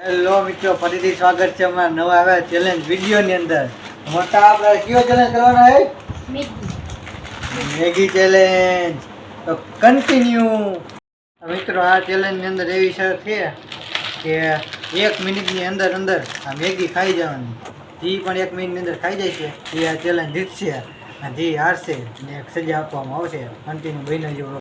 Hello મિત્રો, ફરીથી સ્વાગત છે અમારા નવા આવ્યા ચેલેન્જ વિડીયોની અંદર. મોટા આપણે કયો ચેલેન્જ કરવાનો છે? Maggi challenge. તો કન્ટિન્યુ. મિત્રો, આ ચેલેન્જની અંદર એવી શરત છે કે 1 મિનિટની અંદર અંદર આ મેગી ખાઈ જવાની. જે પણ 1 મિનિટની અંદર ખાઈ જાય છે એ આ ચેલેન્જ જીતશે, અને જે હારશે એને એક સજા આપવામાં આવશે. કન્ટિન્યુ બની જવો.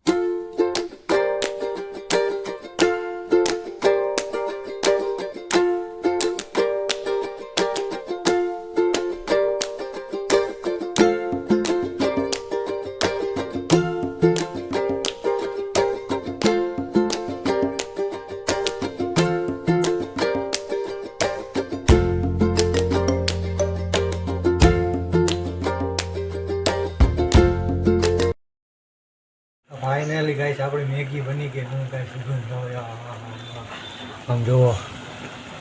ફાઇનલી ગાઈસ આપણી મેગી બની ગઈ. હું કાંઈ સુગંધ આવે, આમ જુઓ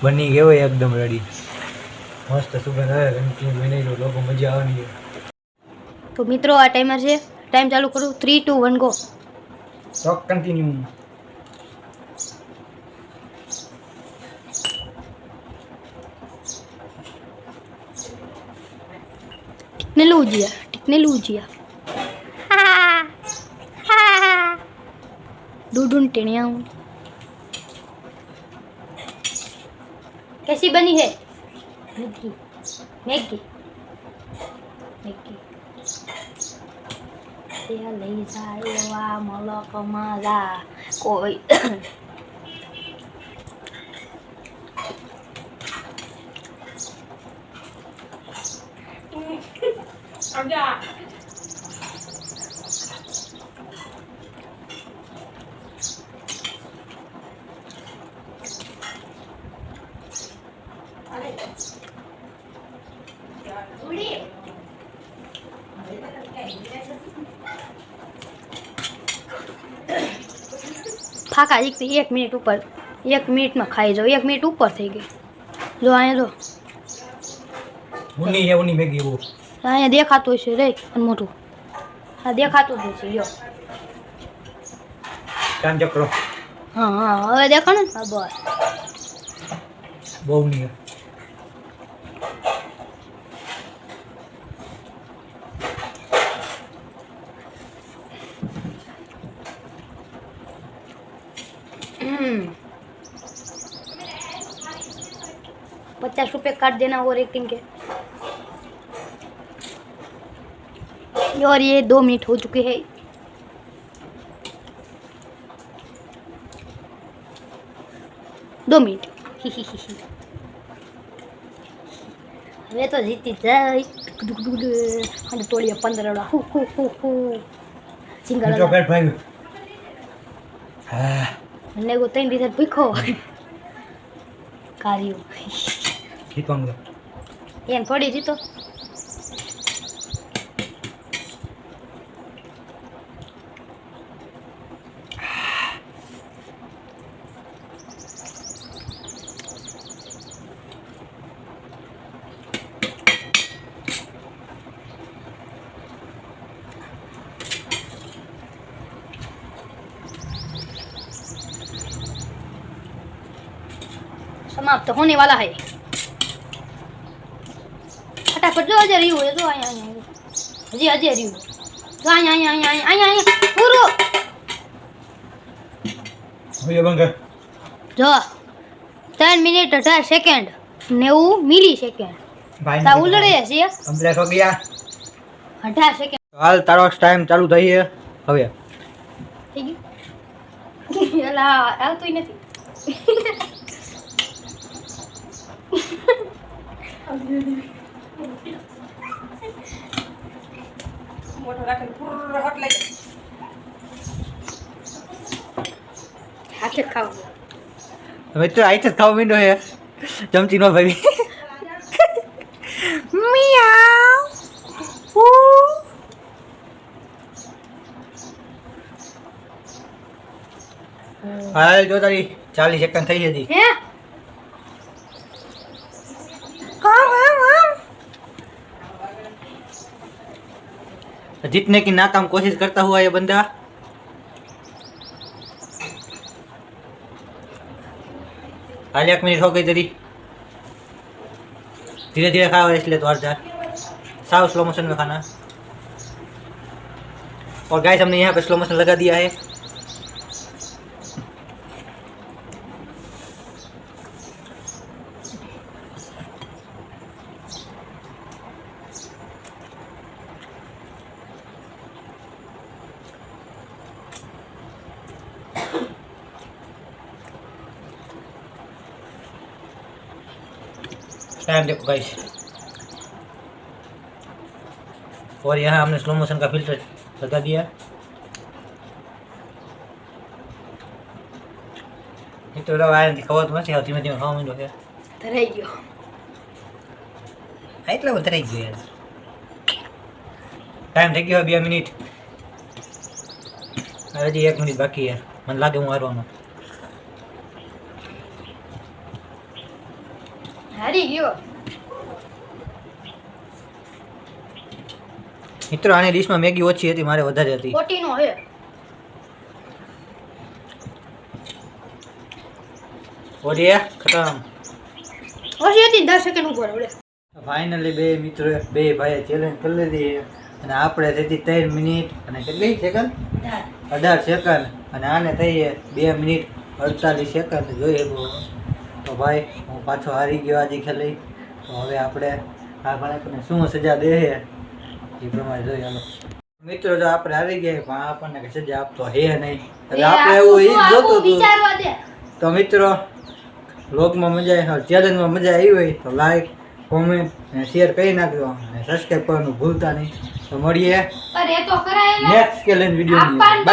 બની ગયો એકદમ રેડી. મસ્ત સુગંધ આવે. કન્ટિન્યુ બની ગયો. લોકો મજા આવવાની છે. તો મિત્રો આ ટાઈમર છે, ટાઈમ ચાલુ કરું. 3 2 1 ગો. તો કન્ટિન્યુ. टेक्नोलॉजी डूडून टेनिया कैसी बनी है मैगी मैगी मैगी या ले जाए वा मला कमाला कोई Ada. फाका एक 1 मिनट ऊपर 1 मिनट में खाई जाओ. 1 मिनट ऊपर थी गई. जो आया जो ઉની હે ઉની મેગી वो અહીંયા દેખાતું હશે રે મોટું. હા દેખાતું જ છે. લ્યો કામ ચક્રો હા હા હવે દેખાણું ને. હા બસ બહુ ની. ₹50 काट देना और एक्टिंग के. और ये 2 मिनट हो चुके हैं. હવે તો જીતી જાય. અને તોડીએ 15 હુ હુ હુ હુ સિંગલ જો પેટ ભાઈ. હા મને કો 3 દિવસ ભૂખો કાર્યો કીધું એમ થોડી જીતો. समाप्त होने वाला है. फटाफट जो अजय रही है जो आया हजी अजय रही जो आया पूरो ભઈ બંગ जो 3 મિનિટ 18 સેકન્ડ 90 મિલી સેકન્ડ ભાઈ તા ઉલડે છે કમ્પ્લીટ હો ગયા. 18 સેકન્ડ હાલ તારો ટાઈમ ચાલુ થઈ છે હવે. થઈ ગયું. એલા આવતું નથી. Motor akan purr hot like. હાથે ખાવ હવે તો આઈ જ ખાવ મીંડો હે ચમચી નો ભાઈ. મિયાઉ. હાલ જો તારી 40 સેકન્ડ થઈ હતી. હે जीतने की नाकाम कोशिश करता हुआ ये बंदा हाल 1 मिनट हो गई तेरी धीरे धीरे खाओ इसलिए तो हर जा साव स्लो मोशन में खाना और गाइस हमने यहाँ पे स्लो मोशन लगा दिया है टाइम देखो गाइस और यहाँ हमने स्लो मोशन का फिल्टर लगा दिया तो आया નથી ખબર તો નથી આવતી ધીમે ધીમે ખાવા માંડ્યો છે ધરાઈ ગયો એટલે બધું રહી ગયું યાર ટાઈમ થઈ ગયો 2 મિનિટ હજી 1 મિનિટ બાકી યાર મને લાગે હું હારવાનો હારી ગયો મિત્રો આની ડીશમાં મેગી ઓછી હતી મારે વધારે હતી ખોટીનો હે ઓડિયા ખતમ ઓછી હતી 10 સેકન્ડ ઉપર ઓલે ફાઇનલી બે મિત્રો બે ભાઈએ ચેલેન્જ કરી લીધી અને આપણે થઈ 3 મિનિટ અને કેટલી સેકન્ડ 18 સેકન્ડ અને આને થઈ 2 મિનિટ 48 સેકન્ડ જોઈએ તો ભાઈ હું પાછો હારી ગયો આજે ખેલી તો હવે આપણે આ બાળકને શું સજા દે એ પ્રમાણે જોઈએ હાલો મિત્રો જો આપણે હારી ગયા પણ આપણને કઈ સજા આપતો હે નહીં એટલે આપણે એવું ઈ જ જોતું હતું વિચારવા દે તો મિત્રો વ્લોગમાં મજા આવી ચેલેન્જમાં મજા આવી હોય તો લાઈક કોમેન્ટ અને શેર કરી નાખજો અને સબસ્ક્રાઈબ કરવાનું ભૂલતા નહીં તો મળીએ અરે તો કરાયેલા નેક્સ્ટ ચેલેન્જ વિડીયો